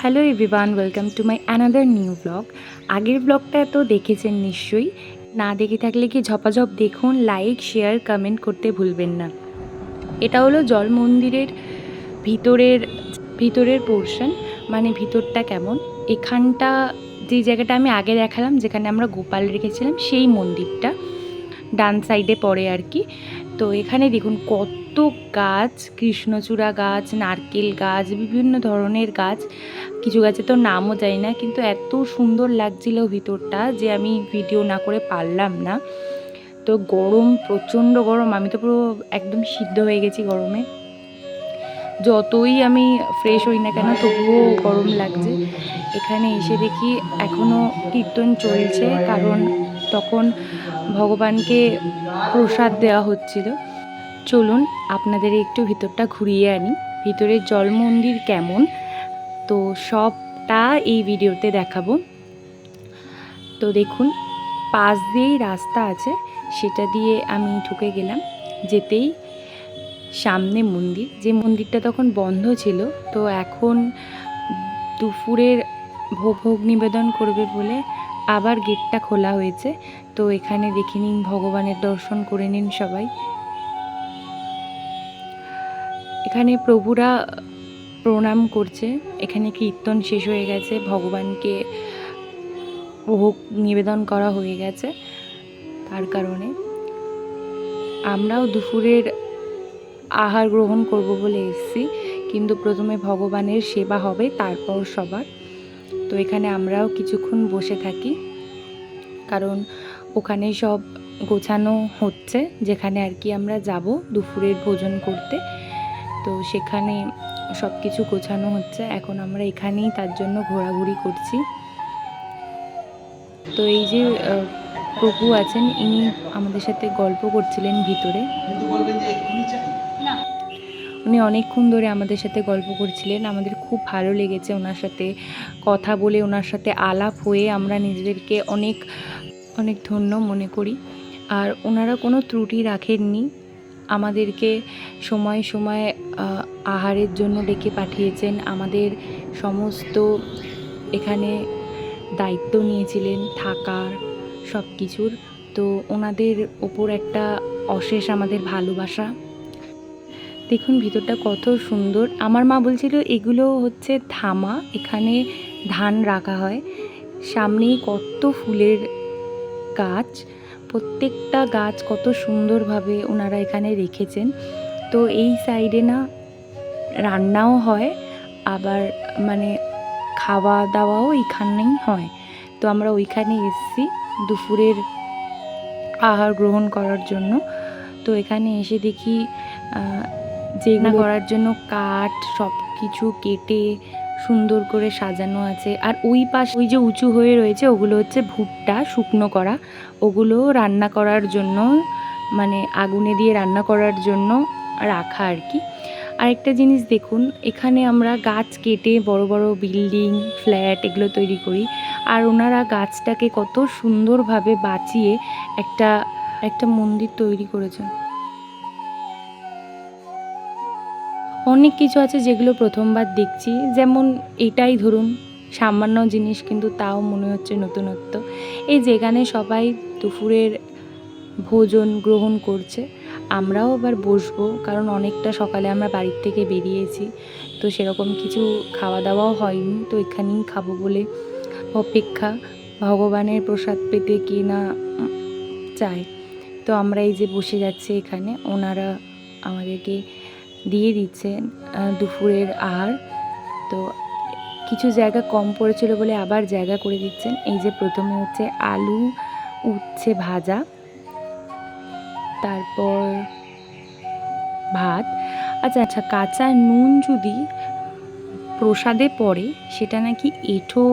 Hello everyone, welcome to my another new blog. আগের ব্লগটা তো দেখেছেন নিশ্চয়ই, না দেখে থাকলে কি ঝপাঝপ দেখুন, লাইক শেয়ার কমেন্ট করতে ভুলবেন না। এটা হলো জল মন্দিরের ভিতরের ভিতরের পোর্শন, মানে ভিতরটা কেমন। এখানটা যে জায়গাটা আমি আগে দেখালাম, যেখানে আমরা গোপাল রেখেছিলাম, সেই মন্দিরটা ডান সাইডে পড়ে আর কি। তো এখানে দেখুন কত গাছ, কৃষ্ণচূড়া গাছ, নারকেল গাছ, বিভিন্ন ধরনের গাছ। কিছু গাছের তো নামও জানি না, কিন্তু এত সুন্দর লাগছিল ভিতরটা যে আমি ভিডিও না করে পারলাম না। তো গরম, প্রচণ্ড গরম, আমি তো পুরো একদম সিদ্ধ হয়ে গেছি গরমে। যতই আমি ফ্রেশ হই না কেন তবুও গরম লাগছে। এখানে এসে দেখি এখনও কীর্তন চলছে, কারণ তখন ভগবানকে প্রসাদ দেওয়া হচ্ছিল। চলুন আপনাদের একটু ভিতরটা ঘুরিয়ে আনি, ভিতরের জল মন্দির কেমন, তো সবটা এই ভিডিওতে দেখাবো। তো দেখুন পাশ দিয়েই রাস্তা আছে, সেটা দিয়ে আমি ঢুকে গেলাম। যেতেই সামনে মন্দির, যে মন্দিরটা তখন বন্ধ ছিল, তো এখন দুপুরের ভোগ নিবেদন করবে বলে আবার গেটটা খোলা হয়েছে। তো এখানে দেখে নিন, ভগবানের দর্শন করে নিন সবাই। এখানে প্রভুরা প্রণাম করছে, এখানে কীর্তন শেষ হয়ে গেছে, ভগবানকে ভোগ নিবেদন করা হয়ে গেছে। তার কারণে আমরাও দুপুরের আহার গ্রহণ করব বলে এসেছি, কিন্তু প্রথমে ভগবানের সেবা হবে, তারপর সবার। তো এখানে আমরাও কিছুক্ষণ বসে থাকি, কারণ ওখানে সব গোছানো হচ্ছে, যেখানে আর কি আমরা যাব দুপুরের ভোজন করতে। তো সেখানে সব কিছু গোছানো হচ্ছে, এখন আমরা এখানেই তার জন্য ঘোরাঘুরি করছি। তো এই যে প্রভু আছেন, ইনি আমাদের সাথে গল্প করছিলেন ভিতরে। উনি অনেকক্ষণ ধরে আমাদের সাথে গল্প করছিলেন, আমাদের খুব ভালো লেগেছে ওনার সাথে কথা বলে, ওনার সাথে আলাপ হয়ে আমরা নিজেদেরকে অনেক অনেক ধন্য মনে করি। আর ওনারা কোনো ত্রুটি রাখেননি, আমাদেরকে সময় সময় আহারের জন্য ডেকে পাঠিয়েছেন, আমাদের সমস্ত এখানে দায়িত্ব নিয়েছিলেন থাকার সব কিছুর। তো ওনাদের ওপর একটা অশেষ আমাদের ভালোবাসা। দেখুন ভিতরটা কত সুন্দর। আমার মা বলছিল এগুলো হচ্ছে ধামা, এখানে ধান রাখা হয়। সামনেই কত ফুলের গাছ, প্রত্যেকটা গাছ কত সুন্দরভাবে ওনারা এখানে রেখেছেন। তো এই সাইডে না রান্নাও হয়, আবার মানে খাওয়া দাওয়াও এখানেই হয়। তো আমরা ওইখানে এসেছি দুপুরের আহার গ্রহণ করার জন্য। তো এখানে এসে দেখি রান্না করার জন্য কাঠ সব কিছু কেটে সুন্দর করে সাজানো আছে। আর ওই পাশে ওই যে উঁচু হয়ে রয়েছে, ওগুলো হচ্ছে ভুট্টা শুকনো করা, ওগুলো রান্না করার জন্য, মানে আগুনে দিয়ে রান্না করার জন্য রাখা আর কি। আরেকটা জিনিস দেখুন, এখানে আমরা গাছ কেটে বড় বড় বিল্ডিং, ফ্ল্যাট এগুলো তৈরি করি, আর ওনারা গাছটাকে কত সুন্দরভাবে বাঁচিয়ে একটা একটা মন্দির তৈরি করেছেন। অনেক কিছু আছে যেগুলো প্রথমবার দেখছি, যেমন এটাই ধরুন সামান্য জিনিস, কিন্তু তাও মনে হচ্ছে নতুনত্ব। এই যেখানে সবাই দুপুরের ভোজন গ্রহণ করছে, আমরাও আবার বসবো, কারণ অনেকটা সকালে আমরা বাড়ির থেকে বেরিয়েছি, তো সেরকম কিছু খাওয়া দাওয়াও হয়নি। তো এখানেই খাবো বলে অপেক্ষা, ভগবানের প্রসাদ পেতে কি না চায়। তো আমরা এই যে বসে যাচ্ছি এখানে, ওনারা আমাদেরকে দিয়ে দিচ্ছেন দুপুরের আহার। তো কিছু জায়গা কম পড়েছিল বলে আবার জায়গা করে দিচ্ছেন। এই যে প্রথমে হচ্ছে আলু উচ্ছে ভাজা, তারপর ভাত। আচ্ছা, কাঁচা নুন যদি প্রসাদে পড়ে সেটা নাকি এঁঠো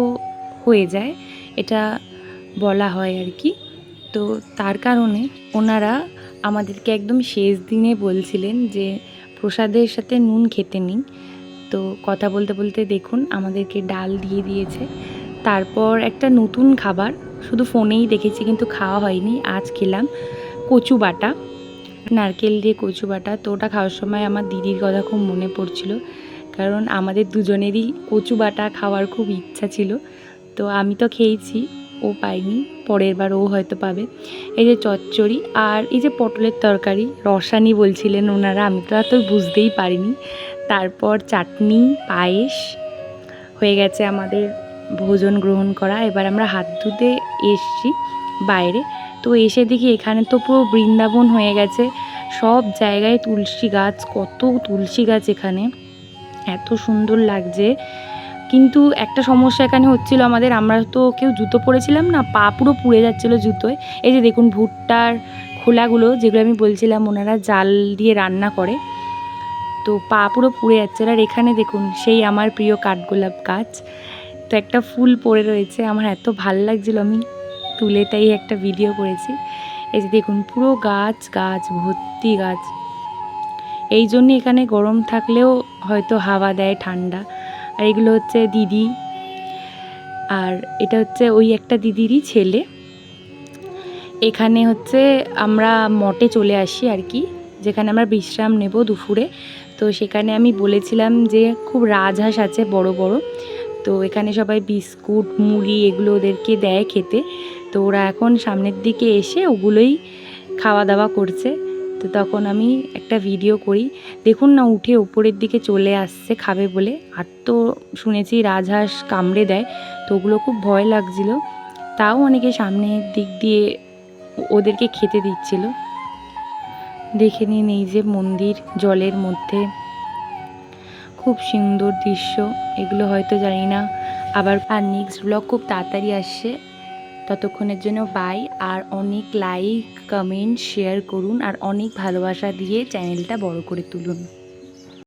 হয়ে যায়, এটা বলা হয় আর কি। তো তার কারণে ওনারা আমাদেরকে একদম শেষ দিনে বলছিলেন যে প্রসাদের সাথে নুন খেতে নিন। তো কথা বলতে বলতে দেখুন আমাদেরকে ডাল দিয়ে দিয়েছে। তারপর একটা নতুন খাবার, শুধু ফোনেই দেখেছি কিন্তু খাওয়া হয়নি, আজ খেলাম কচু বাটা, নারকেল দিয়ে কচু বাটা। তো ওটা খাওয়ার সময় আমার দিদির কথা খুব মনে পড়ছিল, কারণ আমাদের দুজনেরই কচু বাটা খাওয়ার খুব ইচ্ছা ছিল। তো আমি তো খেয়েছি, ও পাইনি, পরের বার ও হয়তো পাবে। এই যে চচ্চড়ি আর এই যে পটলের তরকারি, রসানি বলছিলেন ওনারা, আমি তো এত বুঝতেই পারিনি। তারপর চাটনি, পায়েস হয়ে গেছে আমাদের ভোজন গ্রহণ করা। এবার আমরা হাত ধুতে এসছি বাইরে। তো এসে দেখি এখানে তো পুরো বৃন্দাবন হয়ে গেছে, সব জায়গায় তুলসী গাছ, কত তুলসী গাছ এখানে, এত সুন্দর লাগছে। কিন্তু একটা সমস্যা এখানে হচ্ছিল আমাদের, আমরা তো কেউ জুতো পরেছিলাম না, পা পুরো পুড়ে যাচ্ছিলো জুতোয়। এই যে দেখুন ভুট্টার খোলাগুলো, যেগুলো আমি বলছিলাম ওনারা জাল দিয়ে রান্না করে, তো পা পুরো পুড়ে যাচ্ছে। আর এখানে দেখুন সেই আমার প্রিয় কাঠগোলাপ গাছ, তো একটা ফুল পড়ে রয়েছে, আমার এত ভাল লাগছিল, আমি তুলে তাই একটা ভিডিও করেছি। এই যে দেখুন পুরো গাছ গাছ ভর্তি গাছ, এই জন্য এখানে গরম থাকলেও হয়তো হাওয়া দেয় ঠান্ডা। আর এগুলো হচ্ছে দিদি, আর এটা হচ্ছে ওই একটা দিদিরই ছেলে। এখানে হচ্ছে আমরা মঠে চলে আসি আর কি, যেখানে আমরা বিশ্রাম নেব দুপুরে। তো সেখানে আমি বলেছিলাম যে খুব রাজহাঁস আছে বড় বড়, তো এখানে সবাই বিস্কুট মুড়ি এগুলো ওদেরকে দেয় খেতে। তো ওরা এখন সামনের দিকে এসে ওগুলোই খাওয়া দাওয়া করছে। তো তখন আমি একটা ভিডিও করি, দেখুন না উঠে ওপরের দিকে চলে আসছে খাবে বলে। আর তো শুনেছি রাজহাঁস কামড়ে দেয়, তো ওগুলো খুব ভয় লাগছিল, তাও অনেকে সামনের দিক দিয়ে ওদেরকে খেতে দিচ্ছিল। দেখে নিন এই যে মন্দির জলের মধ্যে, খুব সুন্দর দৃশ্য। এগুলো হয়তো জানি না আবার। আর নেক্সট ব্লগ খুব তাড়াতাড়ি আসছে, ততক্ষণের জন্য বাই। আর অনেক লাইক কমেন্ট শেয়ার করুন, আর অনেক ভালোবাসা দিয়ে চ্যানেলটা বড় করে তুলুন।